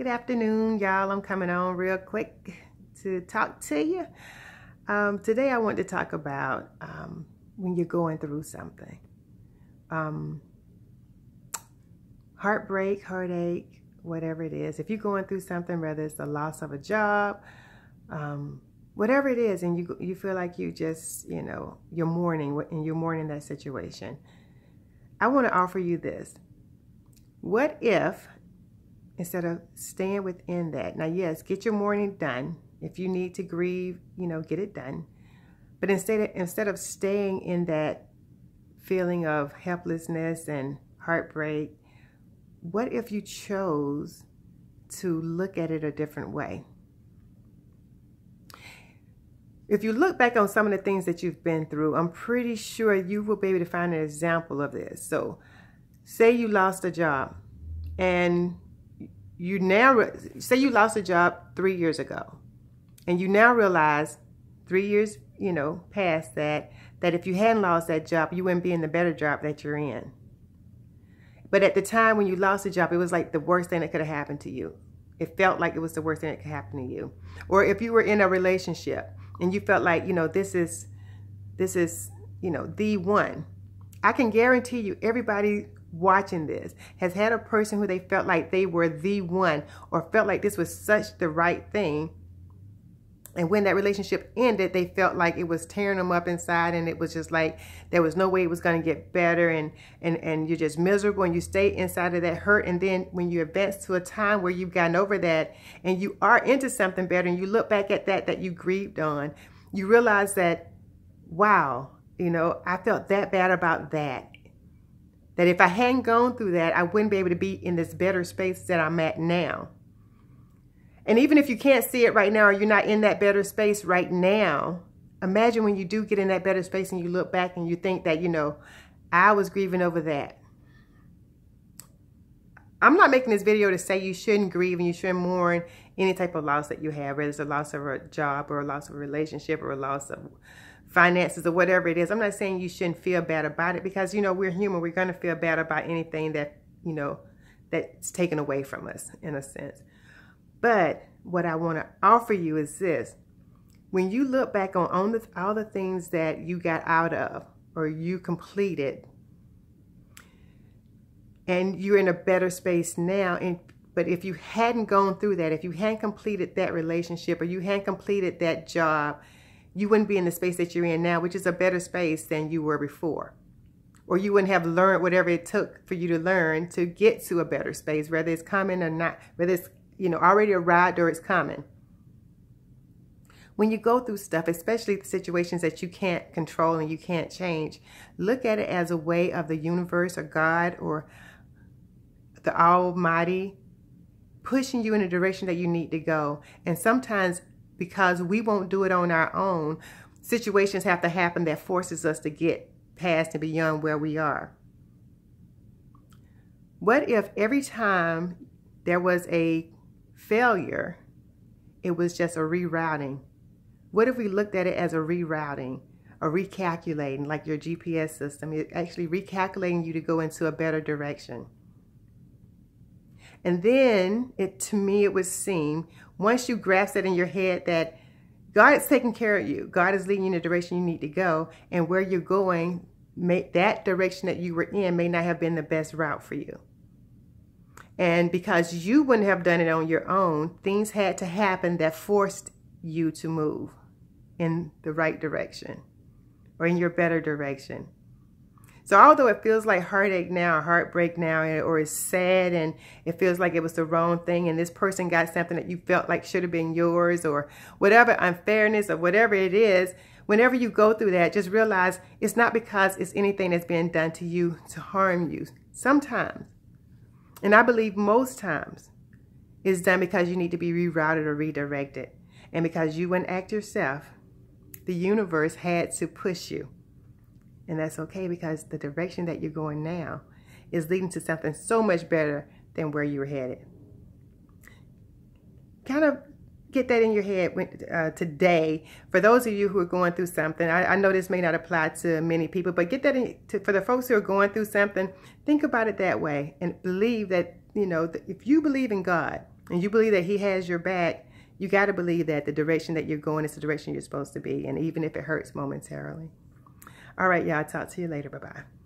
Good afternoon, y'all. I'm coming on real quick to talk to you. Today I want to talk about when you're going through something. Heartbreak, heartache, whatever it is. If you're going through something, whether it's the loss of a job, whatever it is, and you feel like you just, you're mourning, and you're mourning that situation, I want to offer you this. What if, instead of staying within that, now yes, get your mourning done. If you need to grieve, get it done. But instead of staying in that feeling of helplessness and heartbreak, what if you chose to look at it a different way? If you look back on some of the things that you've been through, I'm pretty sure you will be able to find an example of this. So say you lost a job, and say you lost a job 3 years ago, and you now realize 3 years, past that if you hadn't lost that job, you wouldn't be in the better job that you're in. But at the time when you lost the job, it was like the worst thing that could have happened to you. It felt like it was the worst thing that could happen to you. Or if you were in a relationship and you felt like, this is, the one. I can guarantee you, everybody watching this has had a person who they felt like they were the one, or felt like this was such the right thing. And when that relationship ended, they felt like it was tearing them up inside, and it was just like there was no way it was going to get better, and you're just miserable, and you stay inside of that hurt. And then when you advance to a time where you've gotten over that and you are into something better, and you look back at that you grieved on, you realize that, wow, I felt that bad about that. That if I hadn't gone through that, I wouldn't be able to be in this better space that I'm at now. And even if you can't see it right now, or you're not in that better space right now, imagine when you do get in that better space and you look back and you think that, I was grieving over that. I'm not making this video to say you shouldn't grieve and you shouldn't mourn any type of loss that you have, whether it's a loss of a job or a loss of a relationship or a loss of finances or whatever it is. I'm not saying you shouldn't feel bad about it, because, we're human. We're going to feel bad about anything that, that's taken away from us, in a sense. But what I want to offer you is this. When you look back on all the things that you got out of or you completed, and you're in a better space now, but if you hadn't gone through that, if you hadn't completed that relationship, or you hadn't completed that job, you wouldn't be in the space that you're in now, which is a better space than you were before. Or you wouldn't have learned whatever it took for you to learn to get to a better space, whether it's coming or not, whether it's already arrived or it's coming. When you go through stuff, especially the situations that you can't control and you can't change, look at it as a way of the universe or God or the Almighty pushing you in the direction that you need to go. And sometimes, because we won't do it on our own, situations have to happen that forces us to get past and beyond where we are. What if every time there was a failure, it was just a rerouting? What if we looked at it as a rerouting, or recalculating, like your GPS system? It's actually recalculating you to go into a better direction. And then, to me, it would seem, once you grasp it in your head that God is taking care of you, God is leading you in the direction you need to go, and where you're going, that direction that you were in may not have been the best route for you. And because you wouldn't have done it on your own, things had to happen that forced you to move in the right direction, or in your better direction. So although it feels like heartache now, or heartbreak now, or it's sad, and it feels like it was the wrong thing, and this person got something that you felt like should have been yours, or whatever unfairness or whatever it is, whenever you go through that, just realize it's not because it's anything that's being done to you to harm you. Sometimes, and I believe most times, it's done because you need to be rerouted or redirected. And because you wouldn't act yourself, the universe had to push you. And that's okay, because the direction that you're going now is leading to something so much better than where you were headed. Kind of get that in your head today. For those of you who are going through something, I know this may not apply to many people, but get that for the folks who are going through something, think about it that way and believe that, if you believe in God, and you believe that he has your back, you got to believe that the direction that you're going is the direction you're supposed to be, and even if it hurts momentarily. All right, y'all. Talk to you later. Bye-bye.